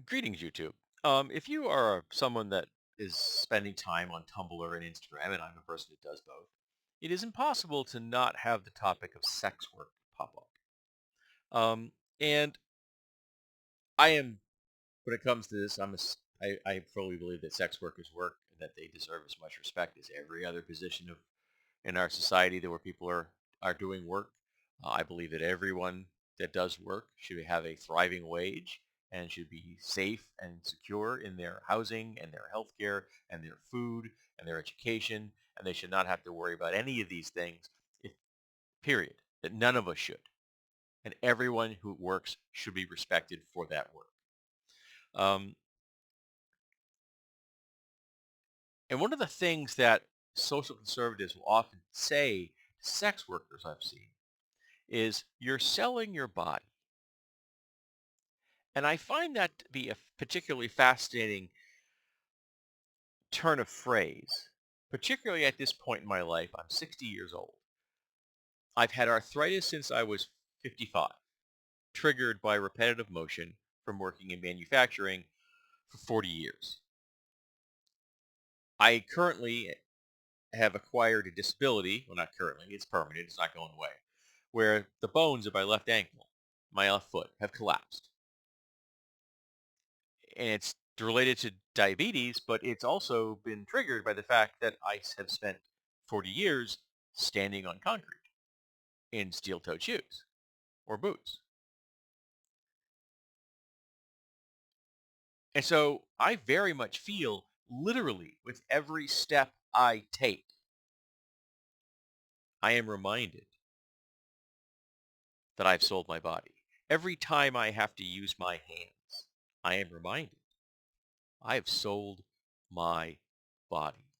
Greetings, YouTube. If you are someone that is spending time on Tumblr and Instagram, and I'm a person that does both, it is impossible to not have the topic of sex work pop up. And I am, when it comes to this, I fully believe that sex work is work and that they deserve as much respect as every other position in our society that where people are doing work. I believe that everyone that does work should have a thriving wage and should be safe and secure in their housing and their health care and their food and their education, and they should not have to worry about any of these things, if, period, that none of us should. And everyone who works should be respected for that work. Um, and one of the things that social conservatives will often say to sex workers I've seen is you're selling your body. And I find that to be a particularly fascinating turn of phrase, particularly at this point in my life. I'm 60 years old. I've had arthritis since I was 55, triggered by repetitive motion from working in manufacturing for 40 years. I currently have acquired a disability. Well, not currently, it's permanent, it's not going away, where the bones of my left ankle, my left foot have collapsed. And it's related to diabetes, but it's also been triggered by the fact that I have spent 40 years standing on concrete in steel-toed shoes or boots. And so I very much feel literally with every step I take, I am reminded that I've sold my body. Every time I have to use my hands, I am reminded I have sold my body.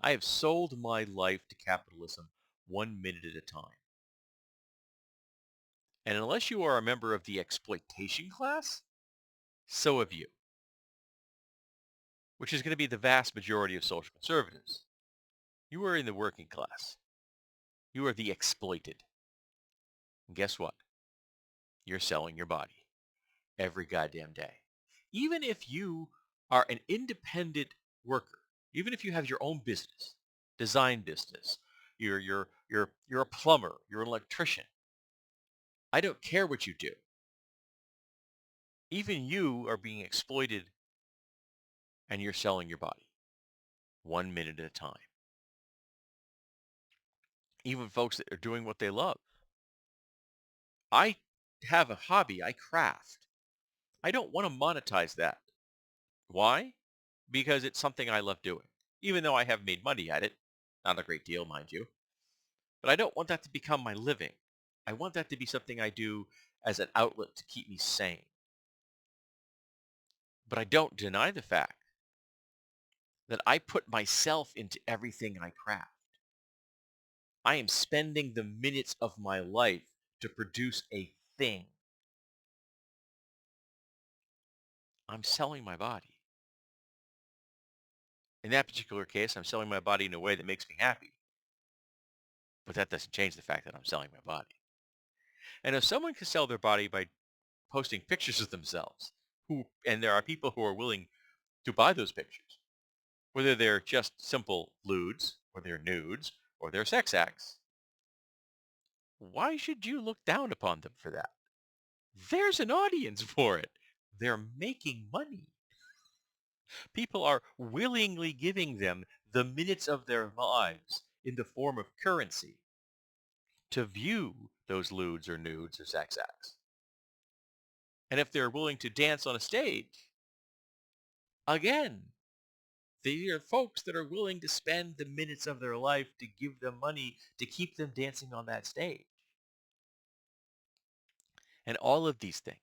I have sold my life to capitalism 1 minute at a time. And unless you are a member of the exploitation class, so have you, which is going to be the vast majority of social conservatives. You are in the working class. You are the exploited. And guess what? You're selling your body every goddamn day. Even if you are an independent worker, even if you have your own business, design business, you're a plumber, you're an electrician. I don't care what you do. Even you are being exploited and you're selling your body 1 minute at a time. Even folks that are doing what they love. I have a hobby. I craft. I don't want to monetize that. Why? Because it's something I love doing. Even though I have made money at it. Not a great deal, mind you. But I don't want that to become my living. I want that to be something I do as an outlet to keep me sane. But I don't deny the fact that I put myself into everything I craft. I am spending the minutes of my life to produce a thing. I'm selling my body. In that particular case, I'm selling my body in a way that makes me happy. But that doesn't change the fact that I'm selling my body. And if someone can sell their body by posting pictures of themselves, and there are people who are willing to buy those pictures, whether they're just simple lewds, or they're nudes, or they're sex acts, why should you look down upon them for that? There's an audience for it. They're making money. People are willingly giving them the minutes of their lives in the form of currency to view those lewds or nudes or sex acts. And if they're willing to dance on a stage, again, they are folks that are willing to spend the minutes of their life to give them money to keep them dancing on that stage. And all of these things,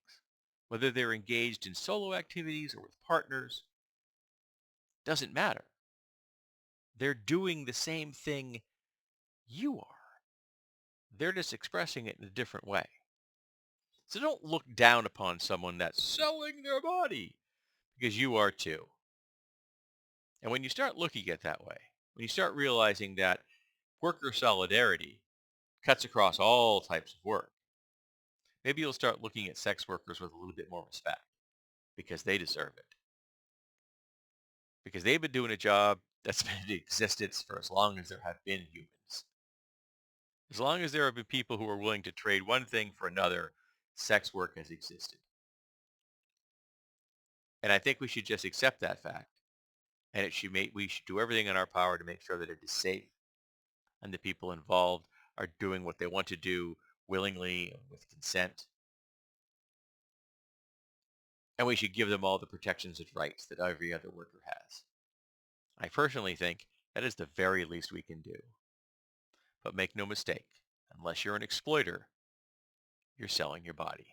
whether they're engaged in solo activities or with partners, doesn't matter. They're doing the same thing you are. They're just expressing it in a different way. So don't look down upon someone that's selling their body, because you are too. And when you start looking at it that way, when you start realizing that worker solidarity cuts across all types of work, maybe you'll start looking at sex workers with a little bit more respect. because they deserve it. Because they've been doing a job that's been in existence for as long as there have been humans. As long as there have been people who are willing to trade one thing for another, sex work has existed. And I think we should just accept that fact. And we should do everything in our power to make sure that it is safe and the people involved are doing what they want to do willingly and with consent. And we should give them all the protections and rights that every other worker has. I personally think that is the very least we can do. But make no mistake, unless you're an exploiter, you're selling your body.